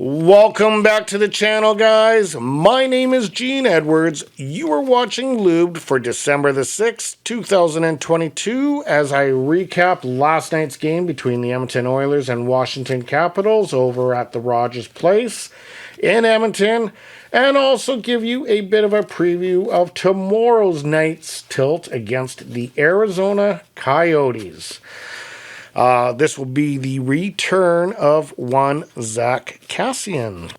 Welcome back to the channel, guys. My name is Gene Edwards. You are watching Lubed for December the 6th, 2022, as I recap last night's game between the Edmonton Oilers and Washington Capitals over at the Rogers Place in Edmonton, and also give you a bit of a preview of tomorrow's night's tilt against the Arizona Coyotes. This will be the return of one Zach Kassian.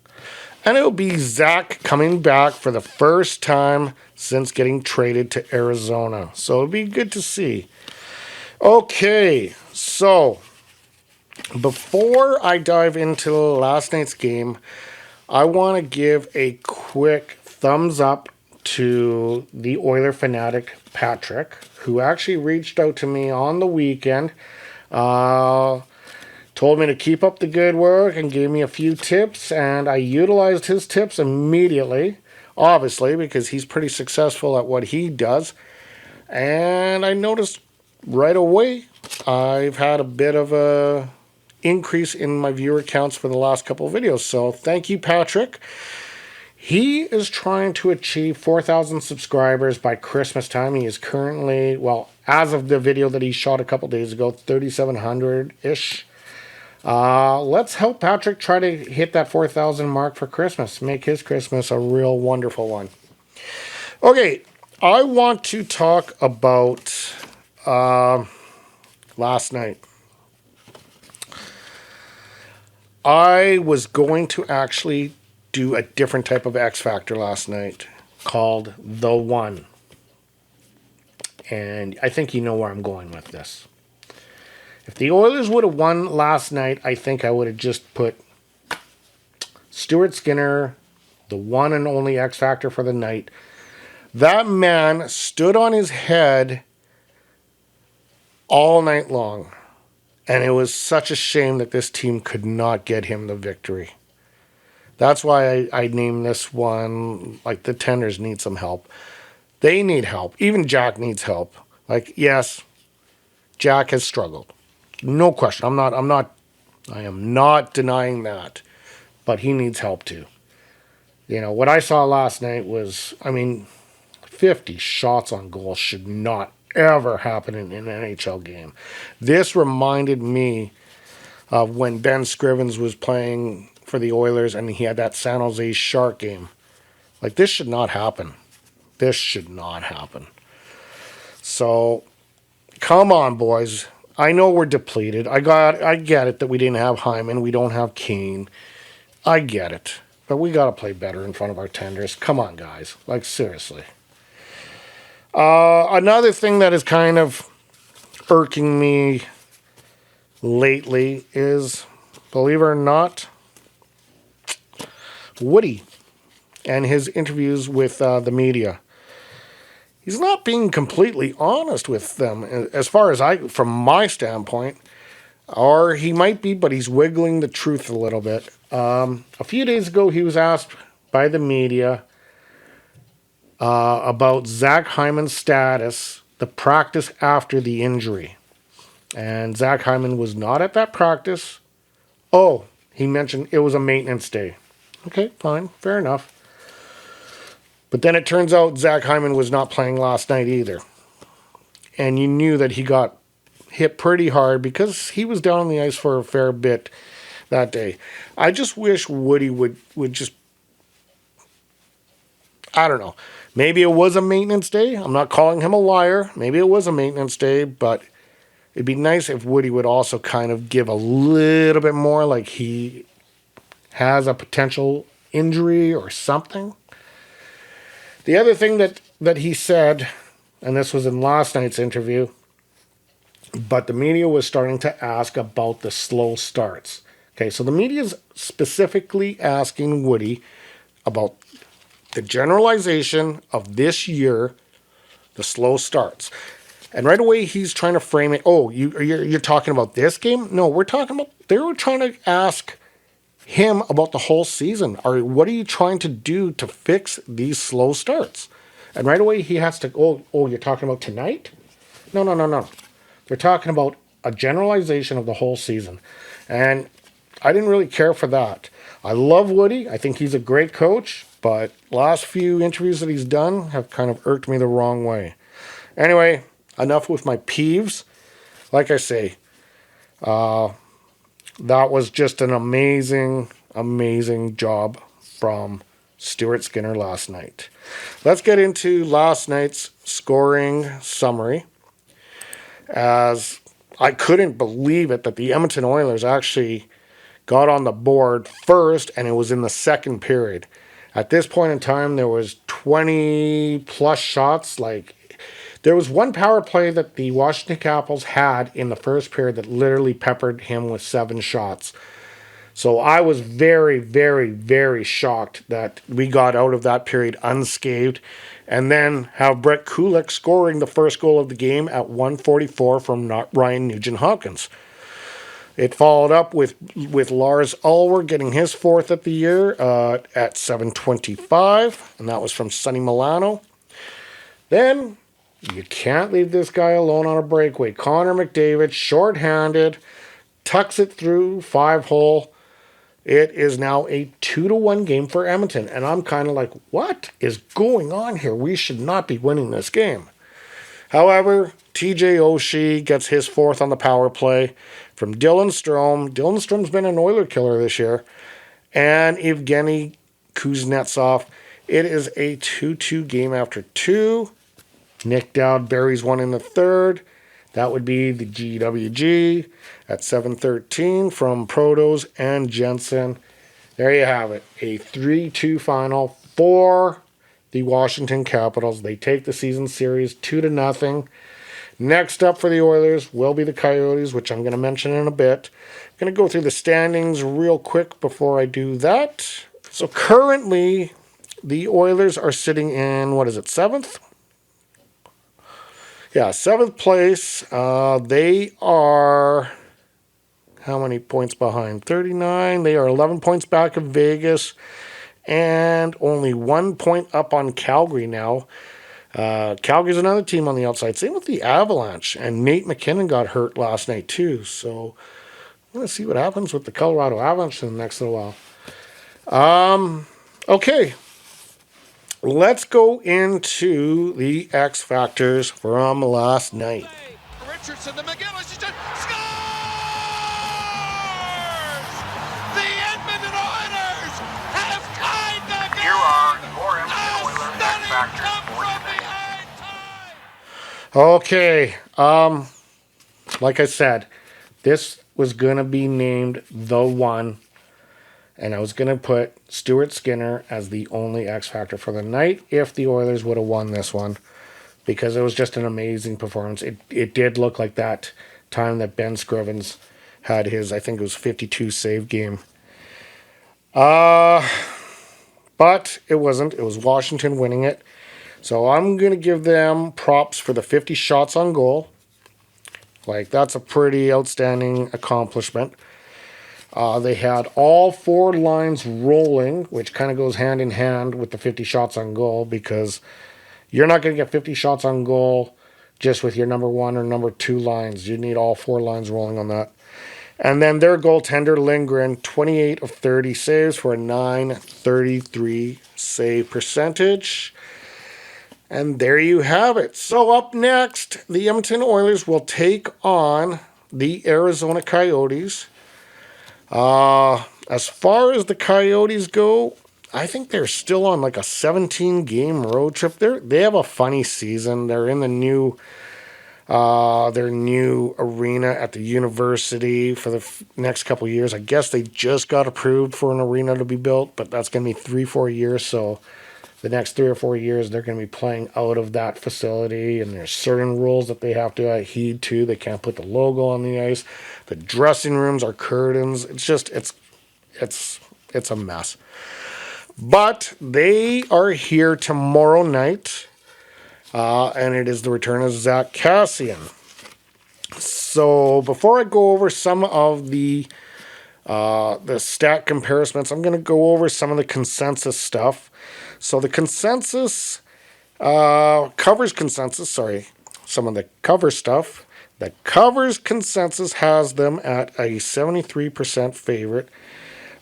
And it'll be Zach coming back for the first time since getting traded to Arizona. So it'll be good to see. Okay, so before I dive into last night's game, I want to give a quick thumbs up to the Oiler fanatic Patrick, who actually reached out to me on the weekend. Told me to keep up the good work and gave me a few tips, and I utilized his tips immediately, obviously, because he's pretty successful at what he does. And I noticed right away I've had a bit of a increase in my viewer counts for the last couple of videos. So thank you, Patrick. He is trying to achieve 4,000 subscribers by Christmas time. He is currently, well, as of the video that he shot a couple days ago, 3,700-ish. Let's help Patrick try to hit that 4,000 mark for Christmas. Make his Christmas a real wonderful one. Okay, I want to talk about last night. I was going to actually do a different type of X Factor last night called The One. And I think you know where I'm going with this. If the Oilers would have won last night, I think I would have just put Stuart Skinner, the one and only X Factor for the night. That man stood on his head all night long. And it was such a shame that this team could not get him the victory. That's why I named this one, like, the Tenders need some help. They need help. Even Jack needs help. Like, yes, Jack has struggled. No question. I am not denying that. But he needs help too. You know, what I saw last night was, 50 shots on goal should not ever happen in an NHL game. This reminded me of when Ben Scrivens was playing for the Oilers and he had that San Jose Shark game. Like, this should not happen. This should not happen. So, come on, boys. I know we're depleted. I get it that we didn't have Hyman. We don't have Kane. I get it. But we got to play better in front of our Tenders. Come on, guys. Like, seriously. Another thing that is kind of irking me lately is, believe it or not, Woody and his interviews with the media. He's not being completely honest with them, as far as from my standpoint. Or he might be, but he's wiggling the truth a little bit. A few days ago, he was asked by the media about Zach Hyman's status, the practice after the injury. And Zach Hyman was not at that practice. Oh, he mentioned it was a maintenance day. Okay, fine, fair enough. But then it turns out Zach Hyman was not playing last night either. And you knew that he got hit pretty hard because he was down on the ice for a fair bit that day. I just wish Woody would just, I don't know. Maybe it was a maintenance day. I'm not calling him a liar. Maybe it was a maintenance day, but it'd be nice if Woody would also kind of give a little bit more, like he has a potential injury or something. The other thing that he said, and this was in last night's interview, but the media was starting to ask about the slow starts. Okay, so the media is specifically asking Woody about the generalization of this year, the slow starts. And right away, he's trying to frame it. Oh, you're talking about this game? No, we're talking about, they were trying to ask him about the whole season. Or what are you trying to do to fix these slow starts? And right away, he has to, oh, you're talking about tonight? No. They're talking about a generalization of the whole season. And I didn't really care for that. I love Woody. I think he's a great coach, but last few interviews that he's done have kind of irked me the wrong way. Anyway, enough with my peeves. Like I say, that was just an amazing, amazing job from Stuart Skinner last night. Let's get into last night's scoring summary. As I couldn't believe it that the Edmonton Oilers actually got on the board first, and it was in the second period. At this point in time, there was 20 plus shots. Like, there was one power play that the Washington Capitals had in the first period that literally peppered him with 7 shots. So I was very, very, very shocked that we got out of that period unscathed. And then have Brett Kulak scoring the first goal of the game at 1:44 from Ryan Nugent-Hopkins. It followed up with Lars Ulmer getting his 4th of the year at 7:25, and that was from Sonny Milano. Then you can't leave this guy alone on a breakaway. Connor McDavid, shorthanded, tucks it through 5-hole. It is now a 2-1 game for Edmonton, and I'm kind of like, what is going on here? We should not be winning this game. However, TJ Oshie gets his 4th on the power play from Dylan Strome. Dylan Strome's been an Oiler killer this year. And Evgeny Kuznetsov. It is a 2-2 game after 2. Nick Dowd buries one in the third. That would be the GWG at 7:13 from Protos and Jensen. There you have it. A 3-2 final for the Washington Capitals. They take the season series 2-0. Next up for the Oilers will be the Coyotes, which I'm going to mention in a bit. I'm going to go through the standings real quick before I do that. So currently, the Oilers are sitting in, 7th? Yeah, 7th place. They are, how many points behind? 39. They are 11 points back of Vegas and only 1 point up on Calgary now. Calgary's another team on the outside. Same with the Avalanche. And Nate McKinnon got hurt last night too. So I'm going to see what happens with the Colorado Avalanche in the next little while. Okay. Let's go into the X Factors from last night. Richardson to McGillis. He just scores! The Edmonton Oilers have tied the game. Here are your Edmonton Oilers X Factors for tonight. Okay. Like I said, this was going to be named The One. And I was going to put Stuart Skinner as the only X Factor for the night if the Oilers would have won this one. Because it was just an amazing performance. It did look like that time that Ben Scrivens had his, I think it was 52 save game. But it wasn't. It was Washington winning it. So I'm going to give them props for the 50 shots on goal. Like, that's a pretty outstanding accomplishment. They had all 4 lines rolling, which kind of goes hand in hand with the 50 shots on goal, because you're not going to get 50 shots on goal just with your number 1 or number 2 lines. You need all 4 lines rolling on that. And then their goaltender, Lindgren, 28 of 30 saves for a .933 save percentage. And there you have it. So up next, the Edmonton Oilers will take on the Arizona Coyotes. As far as the Coyotes go, I think they're still on like a 17-game road trip. They have a funny season. They're in the their new arena at the university for the next couple of years. I guess they just got approved for an arena to be built, but that's going to be 3-4 years. So the next 3 or 4 years, they're going to be playing out of that facility, and there's certain rules that they have to adhere to. They can't put the logo on the ice. The dressing rooms are curtains. It's just, it's a mess. But they are here tomorrow night, and it is the return of Zach Kassian. So before I go over some of the stat comparisons, I'm going to go over some of the consensus stuff. So the consensus covers consensus. Some of the cover stuff. The covers consensus has them at a 73% favorite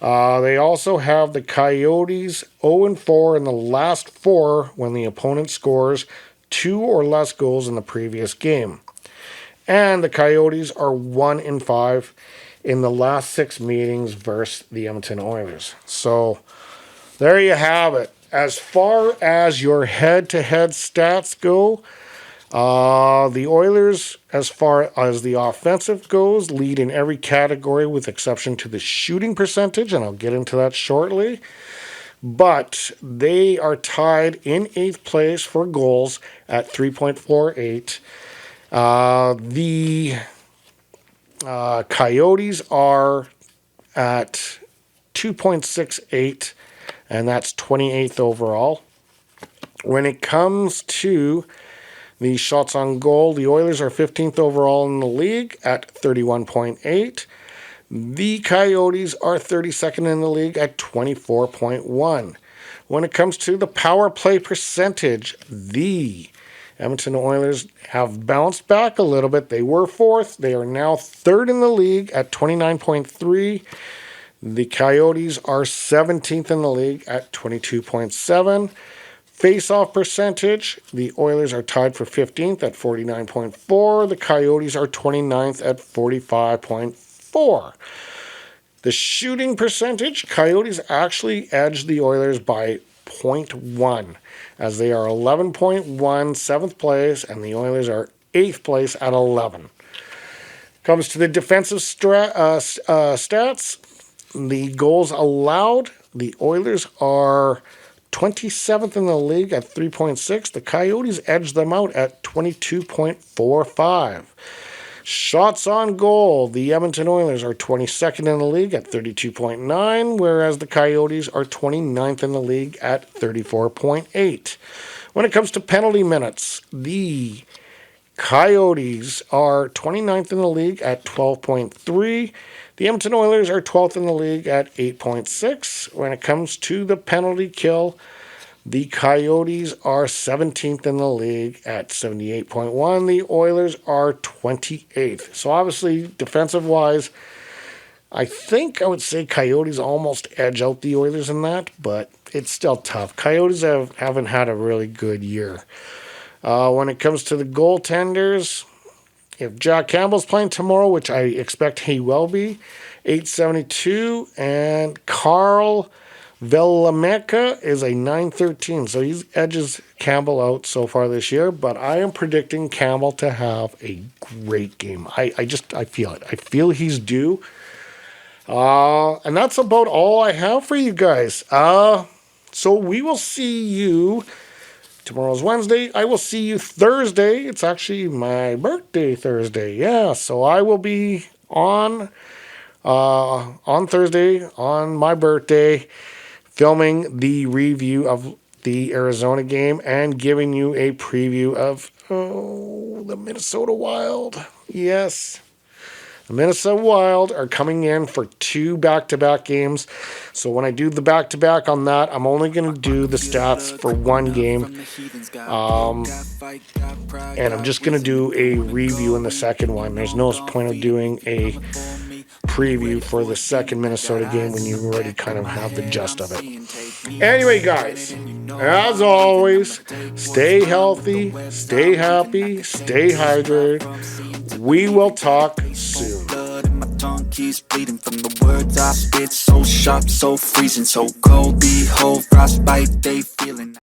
They also have the Coyotes 0-4 in the last 4 when the opponent scores 2 or less goals in the previous game. And the Coyotes are 1-5 in the last 6 meetings versus the Edmonton Oilers. So there you have it. As far as your head-to-head stats go, the Oilers, as far as the offensive goes, lead in every category with exception to the shooting percentage, and I'll get into that shortly. But they are tied in 8th place for goals at 3.48. The Coyotes are at 2.68, and that's 28th overall. When it comes to the shots on goal, the Oilers are 15th overall in the league at 31.8. The Coyotes are 32nd in the league at 24.1. When it comes to the power play percentage, the Edmonton Oilers have bounced back a little bit. They were 4th. They are now 3rd in the league at 29.3. The Coyotes are 17th in the league at 22.7. Face-off percentage, the Oilers are tied for 15th at 49.4. The Coyotes are 29th at 45.4. The shooting percentage, Coyotes actually edged the Oilers by 0.1, as they are 11.1, 7th place, and the Oilers are 8th place at 11. Comes to the defensive stats, the goals allowed, the Oilers are 27th in the league at 3.6. The Coyotes edged them out at 22.45. Shots on goal, the Edmonton Oilers are 22nd in the league at 32.9, whereas the Coyotes are 29th in the league at 34.8. When it comes to penalty minutes, the Coyotes are 29th in the league at 12.3. The Edmonton Oilers are 12th in the league at 8.6. When it comes to the penalty kill, the Coyotes are 17th in the league at 78.1. The Oilers are 28th. So obviously, defensive-wise, I think I would say Coyotes almost edge out the Oilers in that, but it's still tough. Coyotes haven't had a really good year. When it comes to the goaltenders, if Jack Campbell's playing tomorrow, which I expect he will be, 872, and Carl Velameca is a 913. So he edges Campbell out so far this year, but I am predicting Campbell to have a great game. I feel it. I feel he's due. And that's about all I have for you guys. So we will see you. Tomorrow's Wednesday. I will see you Thursday. It's actually my birthday Thursday. Yeah, so I will be on Thursday on my birthday filming the review of the Arizona game and giving you a preview of the Minnesota Wild. Yes. The Minnesota Wild are coming in for 2 back-to-back games. So when I do the back-to-back on that, I'm only going to do the stats for one game. And I'm just going to do a review in the second one. There's no point of doing a preview for the second Minnesota game when you already kind of have the gist of it. Anyway, guys, as always, stay healthy, stay happy, stay hydrated. We will talk soon. My tongue keeps bleeding from the words I spit. So sharp, so freezing, so cold. Behold, frostbite, they feeling.